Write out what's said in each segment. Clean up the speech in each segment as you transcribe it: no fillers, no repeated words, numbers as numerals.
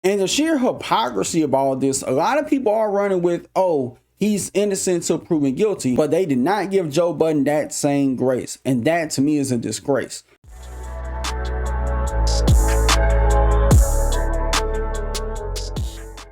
And the sheer hypocrisy of all this, a lot of people are running with, oh, he's innocent till proven guilty, but they did not give Joe Budden that same grace. And that to me is a disgrace.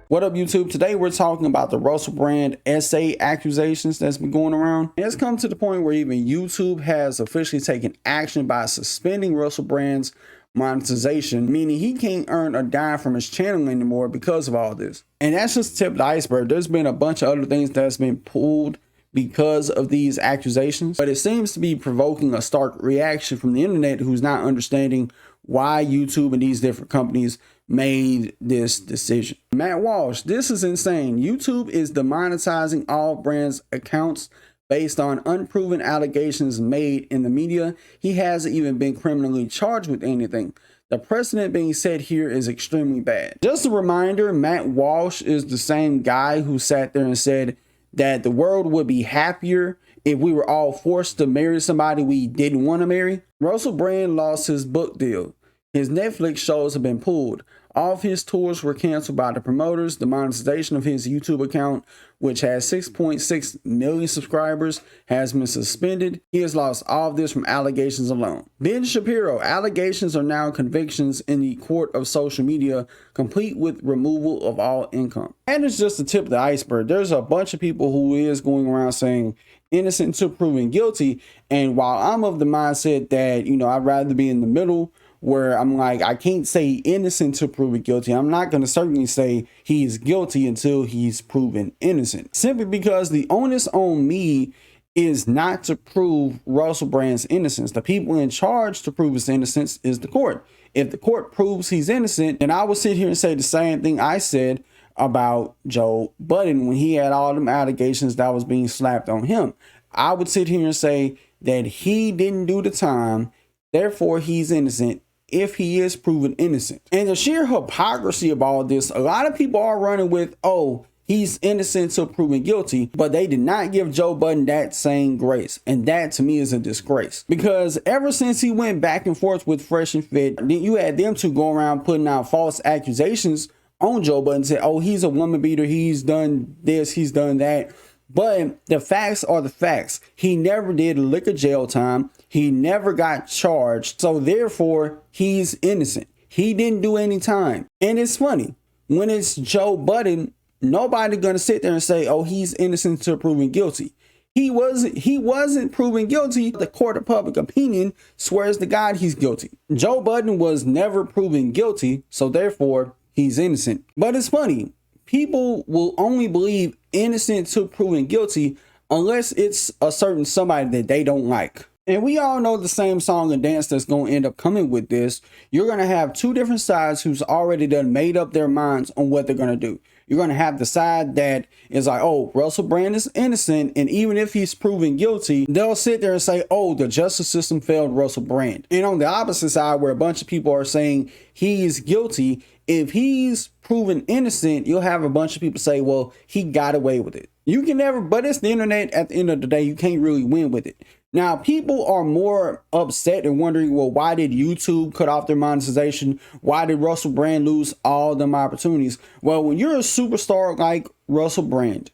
What up, YouTube? Today we're talking about the Russell Brand essay accusations that's been going around. And it's come to the point where even YouTube has officially taken action by suspending Russell Brand's monetization, meaning he can't earn a dime from his channel anymore because of all this. And that's just the tip of the iceberg. There's been a bunch of other things that's been pulled because of these accusations, but it seems to be provoking a stark reaction from the internet who's not understanding why YouTube and these different companies made this decision. Matt Walsh, this is insane. YouTube is demonetizing all brands' accounts based on unproven allegations made in the media. He hasn't even been criminally charged with anything. The precedent being set here is extremely bad. Just a reminder, Matt Walsh is the same guy who sat there and said that the world would be happier if we were all forced to marry somebody we didn't want to marry. Russell Brand lost his book deal. His Netflix shows have been pulled. All of his tours were canceled by the promoters. The monetization of his YouTube account, which has 6.6 million subscribers, has been suspended. He has lost all of this from allegations alone. Ben Shapiro, allegations are now convictions in the court of social media, complete with removal of all income. And it's just the tip of the iceberg. There's a bunch of people who is going around saying innocent until proven guilty. And while I'm of the mindset that, I'd rather be in the middle, where I'm like, I can't say innocent to proven guilty. I'm not going to certainly say he's guilty until he's proven innocent. Simply because the onus on me is not to prove Russell Brand's innocence. The people in charge to prove his innocence is the court. If the court proves he's innocent, then I will sit here and say the same thing I said about Joe Budden when he had all them allegations that was being slapped on him. I would sit here and say that he didn't do the time, therefore he's innocent, if he is proven innocent. And the sheer hypocrisy of all this, a lot of people are running with, oh, he's innocent till proven guilty, but they did not give Joe Budden that same grace. And that to me is a disgrace, because ever since he went back and forth with Fresh and Fit, then you had them two go around putting out false accusations on Joe Budden, say, oh, he's a woman beater, he's done this, he's done that. But the facts are the facts. He never did a lick of jail time. He never got charged. So therefore, he's innocent. He didn't do any time. And it's funny, when it's Joe Budden, nobody gonna sit there and say, oh, he's innocent until proven guilty. He wasn't proven guilty. The court of public opinion swears to God he's guilty. Joe Budden was never proven guilty, so therefore he's innocent. But it's funny, people will only believe innocent till proven guilty unless it's a certain somebody that they don't like. And we all know the same song and dance that's going to end up coming with this. You're going to have two different sides who's already done made up their minds on what they're going to do. You're going to have the side that is like, oh, Russell Brand is innocent, and even if he's proven guilty, they'll sit there and say, oh, the justice system failed Russell Brand. And on the opposite side, where a bunch of people are saying he's guilty, if he's proven innocent, you'll have a bunch of people say, well, he got away with it. You can never, but it's the internet. At the end of the day, you can't really win with it. Now, people are more upset and wondering, well, why did YouTube cut off their monetization? Why did Russell Brand lose all them opportunities? Well, when you're a superstar like Russell Brand,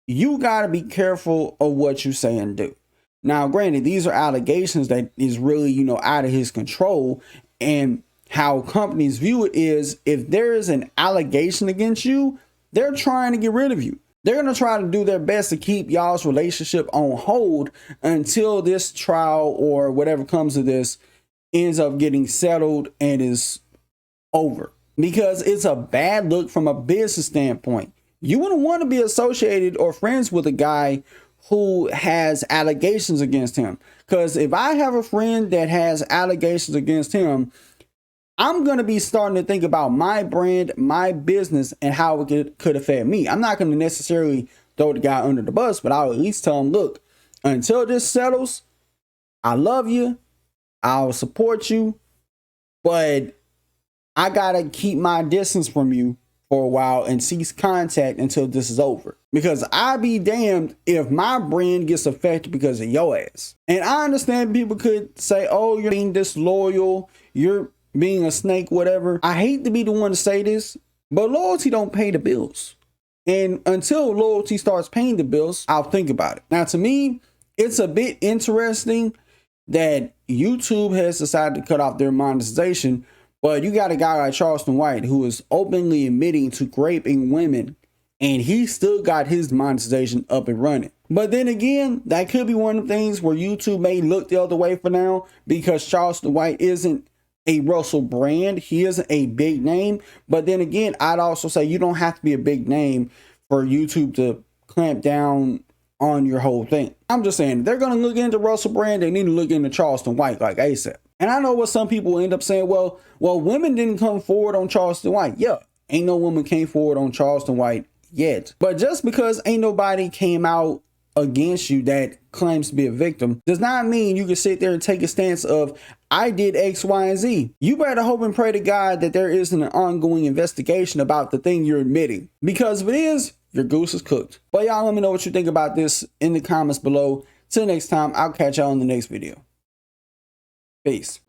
you got to be careful of what you say and do. Now, granted, these are allegations that is really, out of his control. And how companies view it is, if there is an allegation against you, they're trying to get rid of you. They're going to try to do their best to keep y'all's relationship on hold until this trial or whatever comes of this ends up getting settled and is over. Because it's a bad look from a business standpoint. You wouldn't want to be associated or friends with a guy who has allegations against him. Because if I have a friend that has allegations against him, I'm going to be starting to think about my brand, my business, and how it could affect me. I'm not going to necessarily throw the guy under the bus, but I'll at least tell him, look, until this settles, I love you. I'll support you, but I got to keep my distance from you for a while and cease contact until this is over. Because I'd be damned if my brand gets affected because of your ass. And I understand people could say, oh, you're being disloyal, you're being a snake, whatever. I hate to be the one to say this, But loyalty don't pay the bills. And until loyalty starts paying the bills, I'll think about it. Now, to me, it's a bit interesting that YouTube has decided to cut off their monetization, but you got a guy like Charleston White who is openly admitting to raping women, and he still got his monetization up and running. But then again, that could be one of the things where YouTube may look the other way for now, because Charleston White isn't a Russell Brand. He isn't a big name. But then again, I'd also say you don't have to be a big name for YouTube to clamp down on your whole thing. I'm just saying, they're going to look into Russell Brand. They need to look into Charleston White like ASAP. And I know what some people end up saying, well, women didn't come forward on Charleston White. Yeah, ain't no woman came forward on Charleston White yet. But just because ain't nobody came out against you that claims to be a victim does not mean you can sit there and take a stance of, I did X, Y, and Z. You better hope and pray to God that there isn't an ongoing investigation about the thing you're admitting. Because if it is, your goose is cooked. But y'all let me know what you think about this in the comments below. Till next time, I'll catch y'all in the next video. Peace.